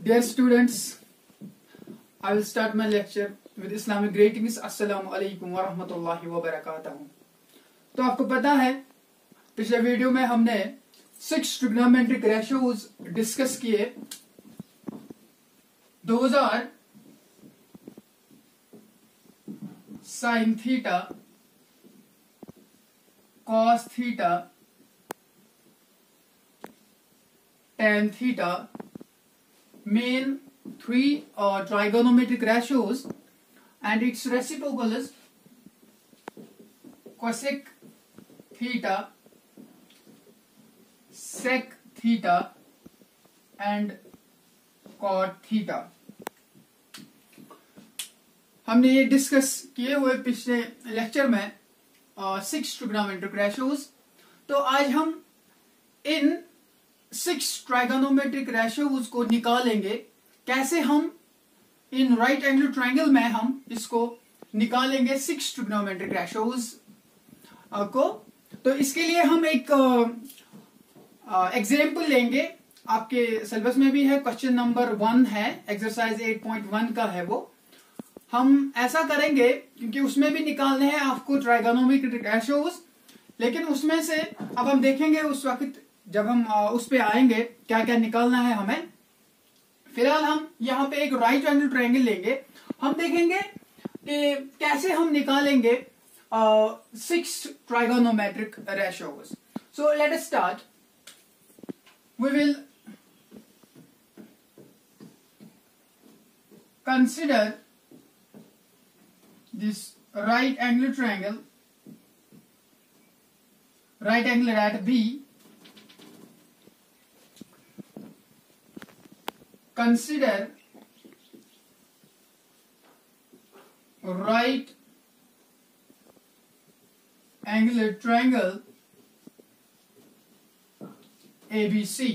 Dear students, I will start my lecture with Islamic greetings. Assalamu alaikum wa rahmatullahi wa barakatuh. तो आपको पता है पिछले video में हमने 6 ट्रिग्नोमेट्रिक रेशियोज डिस्कस किए. Those are sin theta, cos theta, tan theta, main 3 trigonometric ratios, and its reciprocal is cosec theta, sec theta, and cot theta. हमने ये डिस्कस किए हुए पिछले लेक्चर में 6 ट्रिग्नोमेट्रिक रेशियोज. तो आज हम इन 6 ट्राइगोनोमेट्रिक रेशियोज को निकालेंगे. कैसे हम इन राइट एंगल ट्रायंगल में हम इसको निकालेंगे 6 ट्रिग्नोमेट्रिक रेशियोज को. तो इसके लिए हम एक एग्जाम्पल लेंगे. आपके सिलेबस में भी है, क्वेश्चन नंबर 1 है, एक्सरसाइज 8.1 का है वो. हम ऐसा करेंगे क्योंकि उसमें भी निकालने हैं आपको ट्राइगोनोमेट्रिक रेशियोज, लेकिन उसमें से अब हम देखेंगे उस वक्त जब हम उस पे आएंगे क्या क्या निकालना है हमें. फिलहाल हम यहाँ पे एक राइट एंगल ट्रायंगल लेंगे. हम देखेंगे कि कैसे हम निकालेंगे 6 trigonometric ratios. So let us start. We will consider this right angle triangle, right angle at B. Consider right angle triangle ABC.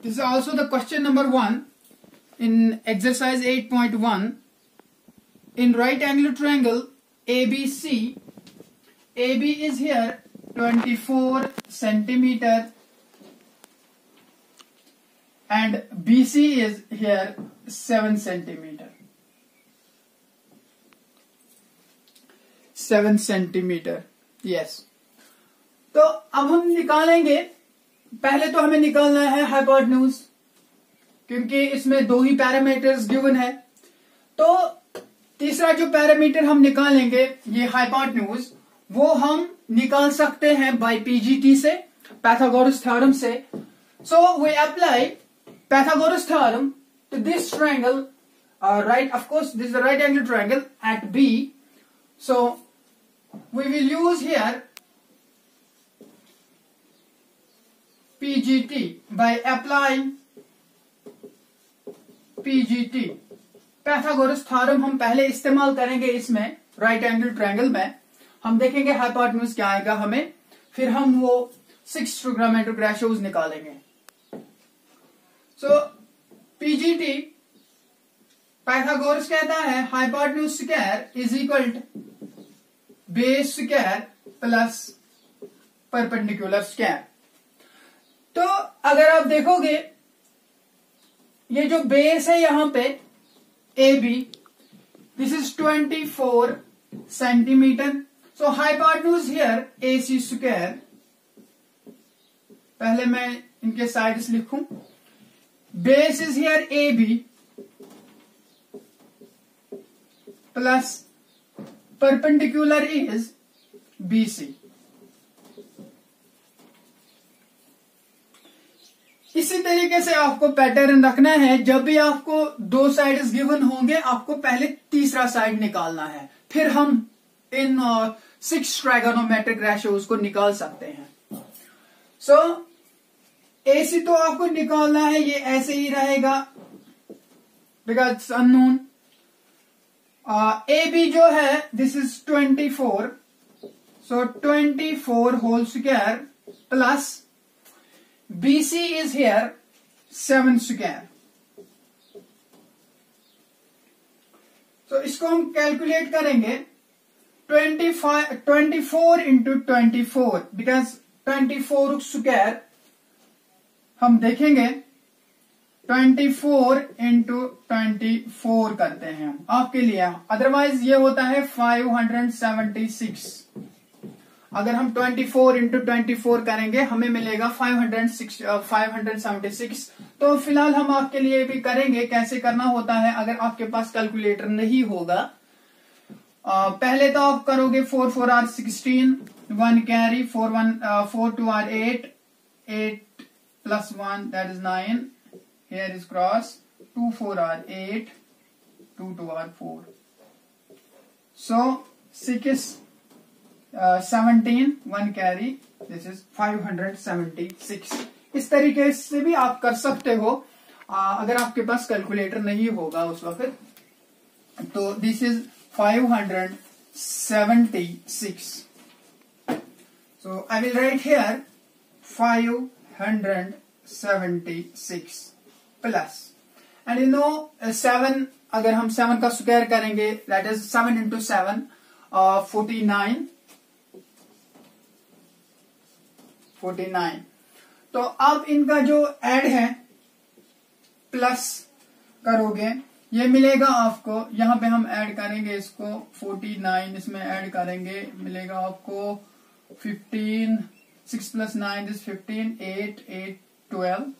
This is also the question number 1 in exercise 8.1. In right angle triangle ABC, AB is here 24 centimeter and BC is here 7 centimeter. 7 centimeter. Yes. तो अब हम निकालेंगे. पहले तो हमें निकालना है hypotenuse, क्योंकि इसमें 2 ही पैरामीटर्स गिवन है. तो तीसरा जो पैरामीटर हम निकालेंगे ये हाइपोटेन्यूज, वो हम निकाल सकते हैं बाय पीजीटी से, पाइथागोरस थ्योरम से. So we apply Pythagoras theorem to this triangle. Right, of course this is the right angle triangle at B. So we will use here PGT. by applying PGT, Pythagoras theorem हम पहले इस्तेमाल करेंगे इसमें right angle triangle में. हम देखेंगे hypotenuse क्या आएगा हमें, फिर हम वो 6 ट्रिग्नोमेट्रिक रेशियोज निकालेंगे. सो PGT, पाइथागोरस कहता है hypotenuse square is equal to base square plus perpendicular square. तो अगर आप देखोगे ये जो बेस है यहां पे AB, this is 24 centimetre. So hypotenuse here AC square. पहले मैं इनके साइड्स लिखूं. Base is here AB plus perpendicular is BC. इसी तरीके से आपको पैटर्न रखना है. जब भी आपको 2 साइड्स गिवन होंगे आपको पहले तीसरा साइड निकालना है, फिर हम इन 6 ट्राइगोनोमेट्रिक रेशियोज को निकाल सकते हैं. सो AC तो आपको निकालना है, ये ऐसे ही रहेगा बिकॉज इट्स अननोन. AB जो है this is 24. So 24 whole square plus BC is here 7 square. तो इसको हम कैलकुलेट करेंगे 24 into 24 because 24 square हम देखेंगे 24 इंटू 24 करते हैं हम आपके लिए, अदरवाइज ये होता है 576। अगर हम 24 इंटू 24 करेंगे हमें मिलेगा 576। तो फिलहाल हम आपके लिए भी करेंगे कैसे करना होता है अगर आपके पास कैलकुलेटर नहीं होगा। पहले तो आप करोगे 4 4 are 16, 1 carry, 4 2 are 8, 8 plus 1 that is 9, here is cross, 2 4 are 8, 2 2 are 4, so 6 17, 1 carry, this is 576। इस तरीके से भी आप कर सकते हो अगर आपके पास कैलकुलेटर नहीं होगा उस वक्त। तो this is 576, so I will write here 576 plus, and you know 7, अगर हम 7 का स्क्वायर करेंगे that is 7 into 7 49। तो अब इनका जो ऐड है प्लस करोगे ये मिलेगा आपको, यहां पे हम ऐड करेंगे इसको 49, इसमें ऐड करेंगे मिलेगा आपको 15, 6 plus 9 is 15, 8 8 12,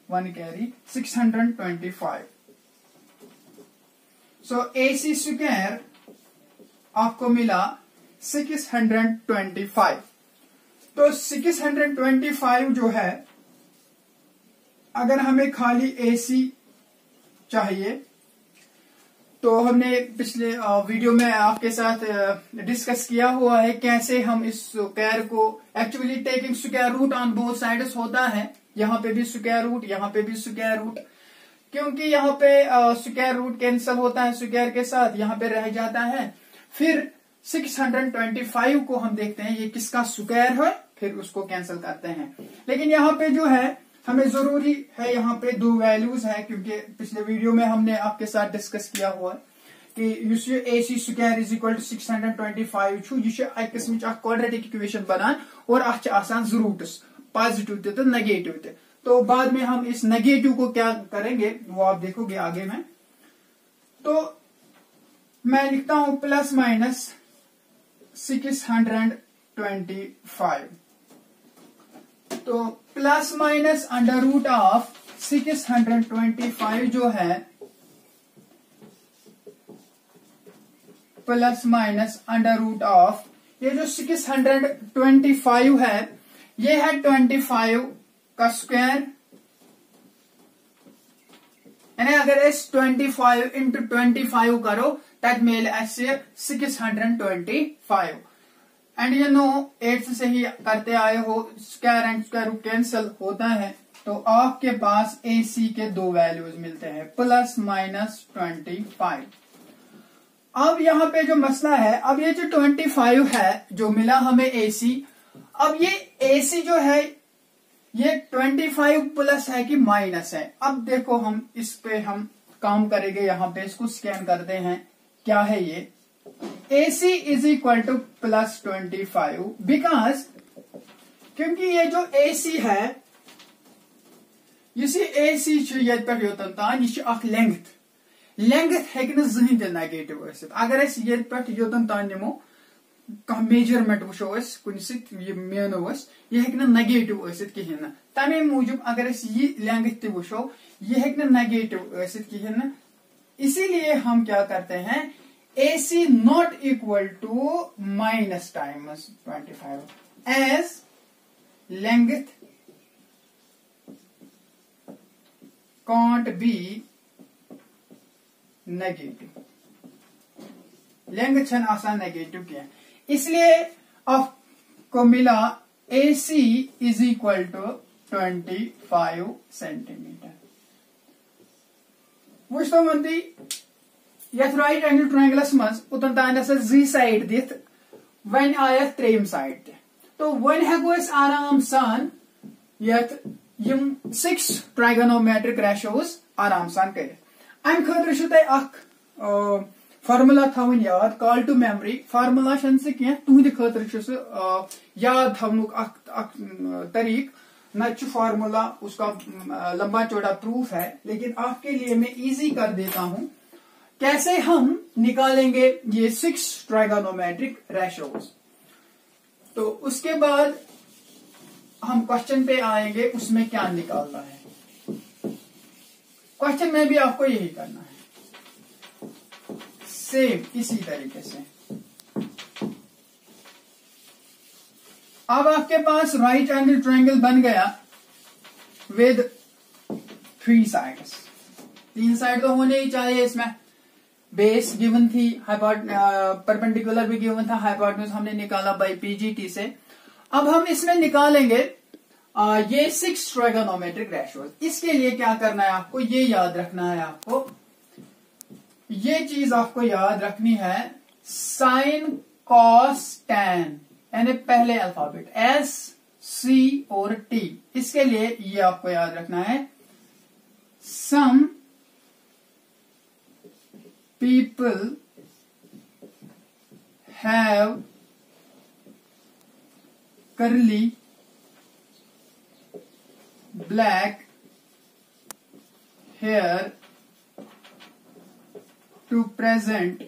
1 carry, 625। so AC square आपको मिला 625। तो 625 जो है अगर हमें खाली AC चाहिए तो हमने पिछले वीडियो में आपके साथ डिस्कस किया हुआ है कैसे हम इस स्क्वायर को actually taking square root on both sides होता है, यहाँ पे भी स्क्वायर रूट, यहाँ पे भी स्क्वायर रूट, क्योंकि यहाँ पे स्क्वायर रूट कैंसिल होता है स्क्वायर के साथ, यहाँ पे रह जाता है। फिर 625 को हम देखते हैं ये किसका स्क्वायर है, फिर उसको कैंसिल करते हैं। लेकिन यहाँ पे जो है हमें जरूरी है यहाँ पे दो वैल्यूज है, क्योंकि पिछले वीडियो में हमने आपके साथ डिस्कस किया हुआ है कि AC square is equal to 625 यह किस्म क्वाड्रेटिक इक्वेशन बनान और अच रूट्स पॉजिटिव तो नेगेटिव थे। तो बाद में हम इस नेगेटिव को क्या करेंगे वो आप देखोगे आगे में। तो मैं लिखता हूं प्लस माइनस 625, तो plus minus under root of 625 जो है plus minus under root of ये जो 625 है ये है 25 का स्क्वायर, यानी अगर इस 25 इंटू 25 करो तब मिले ऐसे 625। एंड यू नो 8 से ही करते आए हो, square and square root cancel होता है, तो आपके पास AC के दो वैल्यूज मिलते हैं प्लस माइनस 25। अब यहाँ पे जो मसला है, अब ये जो 25 है जो मिला हमें AC, अब ये AC जो है ये 25 प्लस है कि माइनस है। अब देखो हम इस पे हम काम करेंगे, यहाँ पे इसको स्कैन करते हैं क्या है ये। AC is equal two plus 25 because क्योंकि ये जो AC है यह AC ये लेंथ हेकि जहन ते नेगेटिव गित। अगर ये योतन तान निमो कह मेजरमेंट वो कुन मेनो यह हेकि नेगेटिव कहें, तमे मूजूब अगर यह लेंथ ते वो यह हेकि नेगेटिव कहें, इसीलिए हम क्या करते हैं AC not equal to minus times 25 as length can't be negative, length छन आसान नेगेटिव क्या, इसलिए आपको मिला AC is equal to 25 centimetre. वो मंदी यथ राइट एंगल ट्रायंगलस मज उतन तान जी साइड दिथ वन आयत त्रेम साइड ते, तो वन हेको आराम सान यथ यम 6 ट्राइगोनोमेट्रिक रेशियोज आराम सान कर। अम खतर फार्मूला थवन याद, कॉल टू मेमोरी फार्मूला कह तुहद खतर याद थवनुक तरीक नच फार्मूला, उसका लंबा चौड़ा प्रूफ है, लेकिन आपके लिए मैं इजी कर देता हूं कैसे हम निकालेंगे ये 6 ट्राइगोनोमेट्रिक रेशियोज। तो उसके बाद हम क्वेश्चन पे आएंगे, उसमें क्या निकालना है। क्वेश्चन में भी आपको यही करना है, सेम इसी तरीके से। अब आपके पास राइट एंगल ट्रायंगल बन गया विद 3 साइड्स। 3 साइड तो होने ही चाहिए इसमें। बेस गिवन थी, परपेंडिकुलर भी गिवन था, हाइपोटेन्यूज हमने निकाला बाय पीजीटी से। अब हम इसमें निकालेंगे ये 6 ट्राइगोनोमेट्रिक रेशियोज। इसके लिए क्या करना है आपको, ये याद रखना है आपको, ये चीज आपको याद रखनी है, साइन कॉस टैन, यानी पहले अल्फाबेट एस सी और टी। इसके लिए ये आपको याद रखना है, some people have curly black hair to present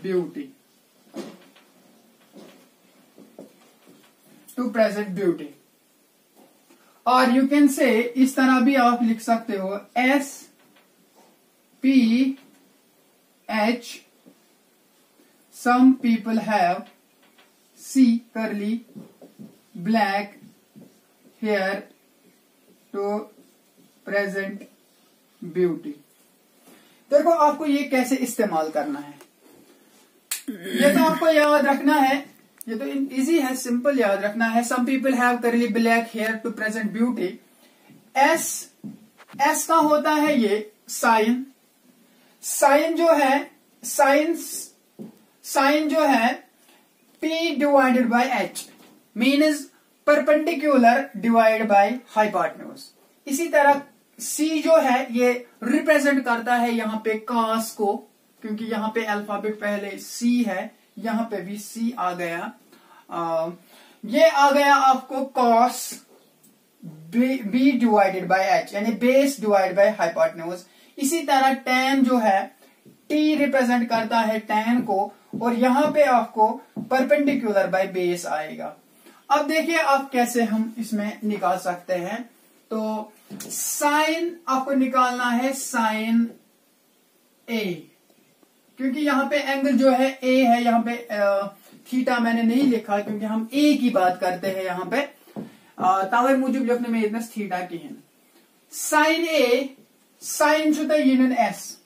beauty, to present beauty। और यू कैन से इस तरह भी आप लिख सकते हो, S P H some people have C curly black hair to present beauty। देखो आपको ये कैसे इस्तेमाल करना है, ये तो आपको याद रखना है, ये तो इजी है, सिंपल याद रखना है। some people have curly black hair to present beauty। S का होता है ये साइन, साइन जो है, साइन जो है P divided bye H means perpendicular divide by hypotenuse. इसी तरह C जो है ये रिप्रेजेंट करता है यहाँ पे कॉस को, क्योंकि यहाँ पे अल्फाबेट पहले C है, यहाँ पे भी C आ गया। ये आ गया आपको cos B divided by H, यानी बेस डिवाइड बाय हाइपोटेन्यूज। इसी तरह tan जो है T रिप्रेजेंट करता है tan को, और यहां पे आपको परपेंडिकुलर बाय बेस आएगा। अब देखिए आप कैसे हम इसमें निकाल सकते हैं। तो साइन आपको निकालना है साइन ए, क्योंकि यहां पे एंगल जो है ए है, यहां पे थीटा मैंने नहीं लिखा क्योंकि हम ए की बात करते हैं यहां पे, तवे मूजूब लिखने में इतना थीटा की है। साइन ए, साइन छुता यीन एस,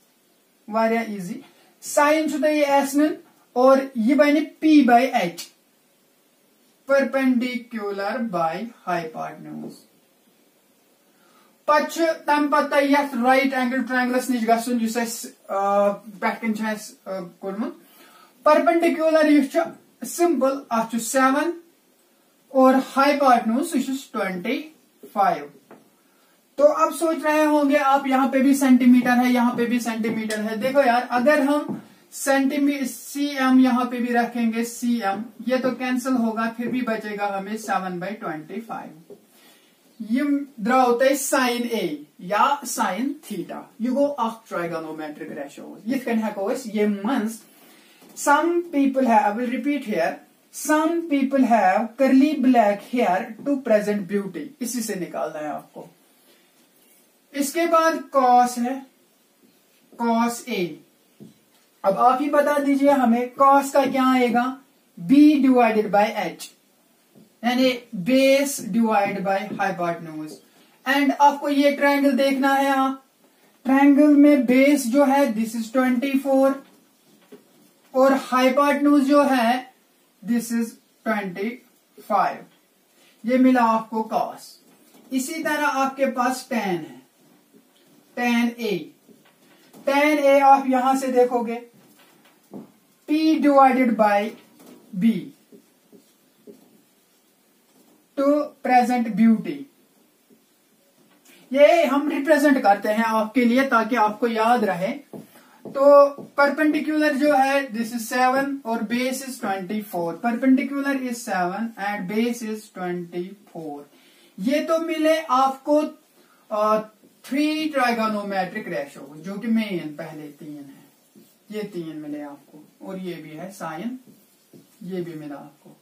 वारिया इजी, साइन छुता ये एस न, और ये बने P by H, perpendicular by hypotenuse. पछ तम पता यथ राइट एंगल ट्रायंगलस निश गसन युस अस पैटर्न छ अस कोरमुत। परपेंडिकुलर युस छ सिंपल अथ 7 और हाइपोटेन्यूज इज 25। तो अब सोच रहे होंगे आप, यहाँ पे भी सेंटीमीटर है, यहाँ पे भी सेंटीमीटर है। देखो यार, अगर हम सेंटीमीटर cm यहाँ पे भी रखेंगे cm, ये तो कैंसिल होगा, फिर भी बचेगा हमें 7/25। ये द्राउत है साइन ए या साइन थीटा। यह गो अख ट्राइगोनोमेट्रिक रेशियो। यथ कन हेको ये मंस some people have, I will repeat here, some people have curly black hair to present beauty. इसी से निकालना है आपको। इसके बाद कॉस है, कॉस ए। अब आप ही बता दीजिए हमें कॉस का क्या आएगा, B डिवाइडेड बाय H, यानी base divide by hypotenuse. And आपको ये ट्रायंगल देखना है, आप ट्रायंगल में बेस जो है दिस इज 24 और हाइपोटेन्यूज जो है दिस इज 25। ये मिला आपको कॉस। इसी तरह आपके पास tan है, tan A। tan A आप यहां से देखोगे P divided by B to present beauty. ये हम रिप्रेजेंट करते हैं आपके लिए ताकि आपको याद रहे। तो परपेंडिकुलर जो है दिस इज 7 और base is 24। Perpendicular is 7 and base is 24। ये तो मिले आपको 3 ट्राइगोनोमेट्रिक रेशो, जो कि मेन पहले 3 है, ये 3 मिले आपको, और ये भी है साइन, ये भी मिला आपको।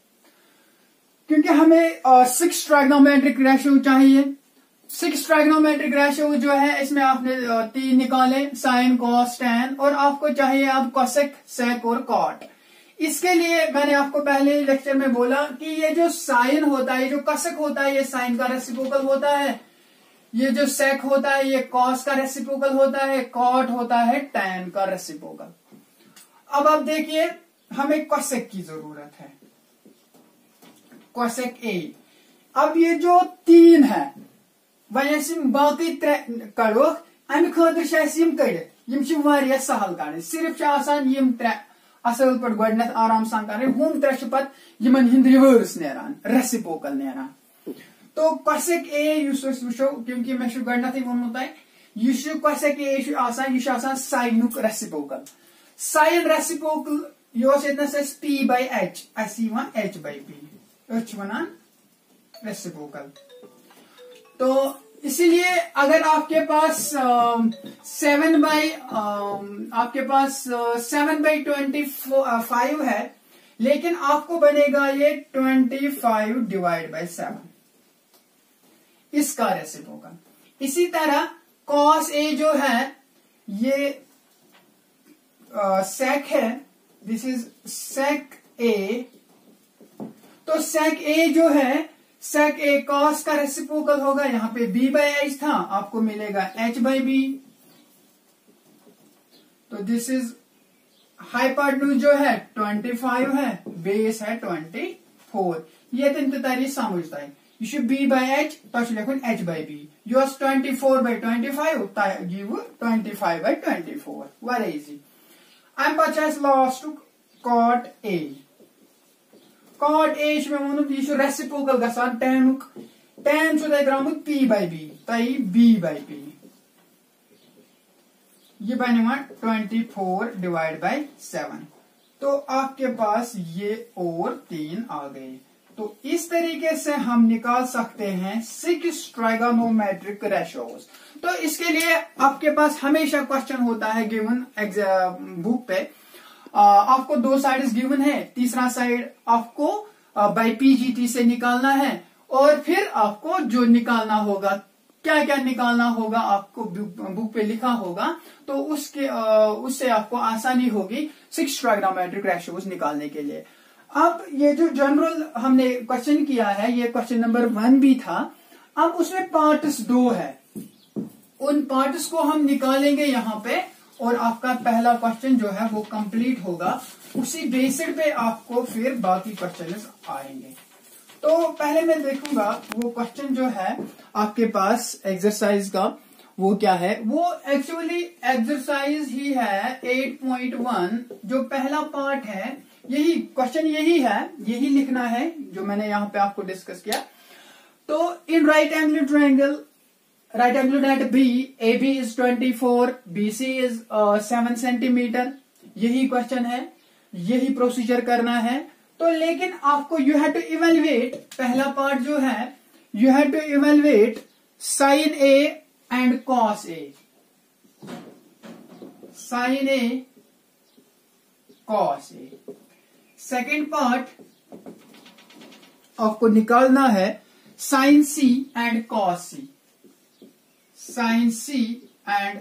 क्योंकि हमें 6 ट्राइगोनोमेट्रिक रेशो चाहिए। 6 ट्राइगोनोमेट्रिक रेशो जो है इसमें आपने 3 निकाले, साइन, कॉस, टैन, और आपको चाहिए अब कोसेक, सेक और कॉट। इसके लिए मैंने आपको पहले लेक्चर में बोला कि ये जो साइन होता है, ये जो कोसेक होता है, ये साइन का रेसिप्रोकल होता है, ये जो सेक होता है ये कॉस का रेसिप्रोकल होता है, कॉट होता है टैन का रेसिप्रोकल। अब आप देखिए हमें कोसेक की जरूरत है, कोसेक ए। अब ये जो 3 है वह बाकी 3 कड़ो अमि खतर कड़ित सहल कड़, सिर्फ यम 3 असल पे गड आराम सान कर, हम 3 पत रिवर्स नान, रेसिप्रोकल नान। तो कोसेक ए वो, क्योंकि मे गडनथ वोनमुत यह कोसेक ए साइनुक रेसिप्रोकल। साइन रेसिप्रोकल ये P by H, H by P one reciprocal. तो इसीलिए अगर आपके पास 7 बाई आपके पास 7/25 है, लेकिन आपको बनेगा ये 25 डिवाइड बाई 7, इसका रेसिप्रोकल। इसी तरह कॉस ए जो है ये सेक है, दिस इज सेक ए। तो सेक ए जो है, सेक ए कॉस का रेसिप्रोकल होगा, यहां पे b बाई एच था, आपको मिलेगा h बाई बी। तो दिस इज हाइपोटेन्यूज जो है 25 है, बेस है 24। ये तीन तारीख समझता है, यह b बाई एच तो लिखुन h बाई बी, यह 24/25 गिव 25/24, वेरी इजी। अम पे last cot A. Cot A वो यह रेसिप्रोकल गसान टैनुक, टैन द्रामुत p बाई बी, तई b बाई पी, ये बने 24 डिवाइड बाई 7। तो आपके पास ये और 3 आ गए। तो इस तरीके से हम निकाल सकते हैं 6 ट्राइगोनोमेट्रिक रेशोज। तो इसके लिए आपके पास हमेशा क्वेश्चन होता है गिवन बुक पे, आपको 2 साइड्स गिवन है, तीसरा साइड आपको बाई पीजीटी से निकालना है, और फिर आपको जो निकालना होगा, क्या क्या निकालना होगा आपको बुक पे लिखा होगा, तो उससे आपको आसानी होगी 6 ट्राइगोनोमेट्रिक रेशोज निकालने के लिए। अब ये जो जनरल हमने क्वेश्चन किया है, ये क्वेश्चन नंबर 1 भी था। अब उसमें पार्ट्स 2 है, उन पार्ट्स को हम निकालेंगे यहाँ पे, और आपका पहला क्वेश्चन जो है वो कंप्लीट होगा। उसी बेसिस पे आपको फिर बाकी क्वेश्चन आएंगे। तो पहले मैं देखूंगा वो क्वेश्चन जो है आपके पास एक्सरसाइज का, वो क्या है। वो एक्चुअली एक्सरसाइज ही है 8.1, जो पहला पार्ट है, यही क्वेश्चन यही है, यही लिखना है जो मैंने यहाँ पे आपको डिस्कस किया। तो in right angle triangle, right angle at B, AB is 24, BC is 7 centimetre. यही क्वेश्चन है, यही प्रोसीजर करना है। तो लेकिन आपको यू हैव टू इवेलुएट, पहला पार्ट जो है you have to evaluate sine A and cos A, sine A cos A. Second part आपको निकालना है sine C and cos C, sine C and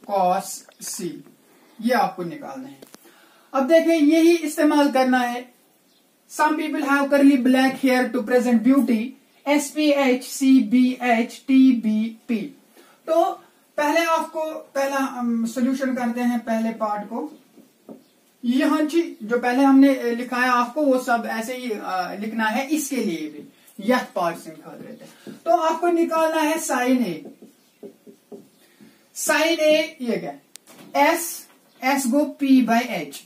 cos C, ये आपको निकालना है। अब देखें यही इस्तेमाल करना है। Some people have curly black hair to present beauty, SPH CBH TBP। तो पहले आपको पहला सोल्यूशन करते हैं पहले पार्ट को। यहाँ जो पहले हमने लिखा है आपको वो सब ऐसे ही लिखना है, इसके लिए भी यह पार्ट से निकाल रहे थे। तो आपको निकालना है साइन ए। साइन ए ये क्या, S go P by H,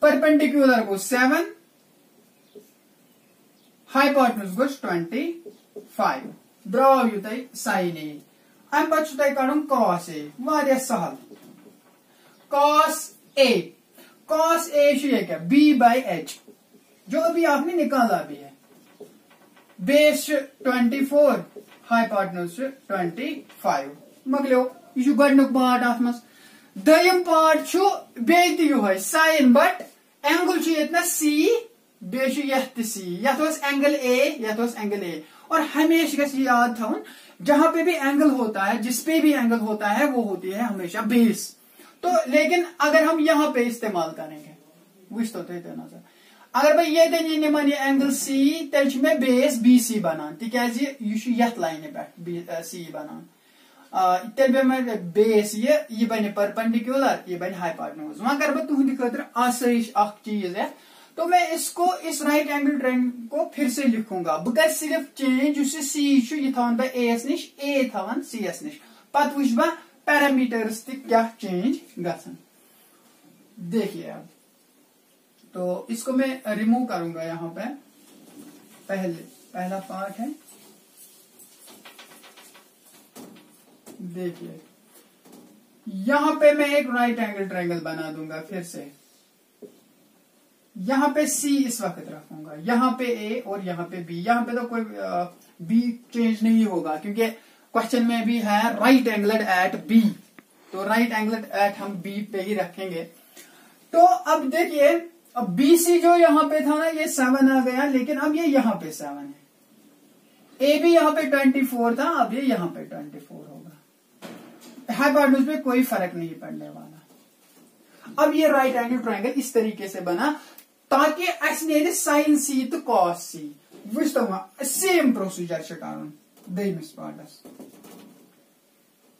perpendicular को 7, हाइपोटेन्यूज गोस 25, द्राव युत साइन ए। अम पे कड़न cos A Waria Sahal cos A क्या बी बाई एच जो भी आपने निकाला भी है बेस 24 हाइपोटेन्यूज 25 मकलो यह गोडनुक पार्ट अत मज दयम पार्ट बे साइन बट एंगल ये C bay C angle A और हमेशा गि याद थवन जहां पे भी एंगल होता है जिस पे भी एंगल होता है वो होती है हमेशा बेस। तो लेकिन अगर हम यहाँ पे इस्तेमाल करेंगे वुच तो नजर अगर भाई ये दिन निमन ये एंगल सी तेल मे बेस बी सी बनान तिकाज यह लाइन पे सी बनान तेल बे बेस ये बन परपेंडिकुलर ये बन हाइपोटेन्यूज वहां कर बह तुहंद खतर आसाइश अख चीज है तो मैं इसको इस राइट एंगल ट्रायंगल को फिर से लिखूंगा बह कर सिर्फ चेंज सी यह थवन बह ए एस निश ए थवन सी एस निश पत वुच बह पैरामीटर्स क्या चेंज गसन। देखिए अब तो इसको मैं रिमूव करूंगा यहाँ पे पहला पार्ट है देखिए यहाँ पे मैं एक राइट एंगल ट्रायंगल बना दूंगा फिर से यहाँ पे सी इस वक्त रखूंगा यहाँ पे ए और यहाँ पे बी यहाँ पे तो कोई बी चेंज नहीं होगा क्योंकि क्वेश्चन में भी है राइट एंगलड एट बी तो राइट एंगलड एट हम बी पे ही रखेंगे। तो अब देखिए अब बी सी जो यहाँ पे था ना ये 7 आ गया लेकिन अब ये यहाँ पे 7 है ए भी यहाँ पे 24 था अब ये यहाँ पे 24 होगा हाइपोटेन्यूज पे कोई फर्क नहीं पड़ने वाला। अब ये राइट एंगल ट्रायंगल इस तरीके से बना ताकि अस साइन सी तो कॉस सी वुच तो सेम प्रोसीजर कर दमिस पार्टस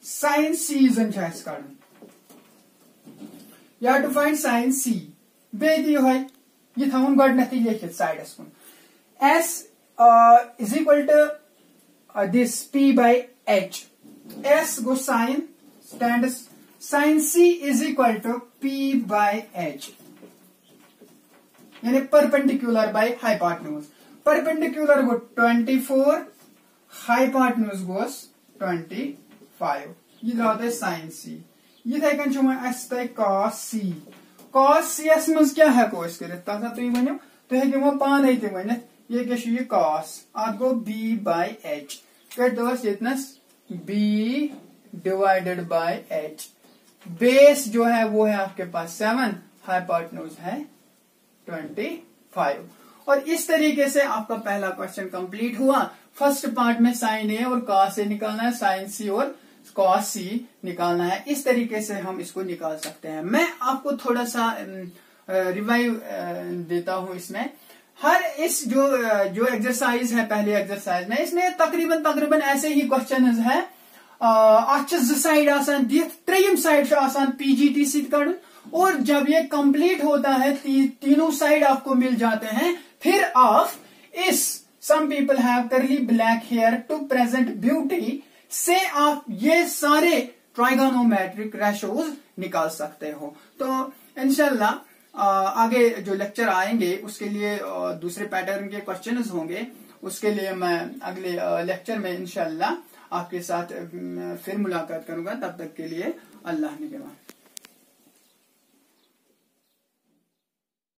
साइन सी जन कड़न you have to find sine C बे यह थवन गोडनथ लिखित साइडस कुन S is equal to this P by H एस गो साइन स्टैंड sine C is equal to P by H यानी परपेंडिकुलर बाई हाइपोटेन्यूज परपेंडिकुलर गो 24 हाइपोटेन्यूज गोस 25 यह द्राव साइन सी यथे कन कॉस सी एस मज क्या हेको कर तुम वनो तुम वो पान ते वन ये क्या कॉस अत गो बी बाई एच कट दोस यतनस B divided by H base जो है वो है आपके पास 7 हाइपोटेन्यूज है 25 और इस तरीके से आपका पहला क्वेश्चन कंप्लीट हुआ। फर्स्ट पार्ट में साइन ए और कॉस ए निकालना है साइन सी और कॉस सी निकालना है इस तरीके से हम इसको निकाल सकते हैं। मैं आपको थोड़ा सा रिवाइव देता हूं इसमें हर इस जो एक्सरसाइज है पहले एक्सरसाइज में इसमें तकरीबन ऐसे ही क्वेश्चन है अत साइड आसान दिख त्रेयम साइड आसान पीजीटी सत कड़न और जब ये कंप्लीट होता है तीनों साइड आपको मिल जाते हैं फिर आप इस some people have curly black hair to present beauty से आप ये सारे ट्राइगोनोमेट्रिक रेशोज निकाल सकते हो। तो इंशाल्लाह आगे जो लेक्चर आएंगे उसके लिए दूसरे पैटर्न के क्वेश्चंस होंगे उसके लिए मैं अगले लेक्चर में इंशाल्लाह आपके साथ फिर मुलाकात करूंगा। तब तक के लिए अल्लाह निगहबान।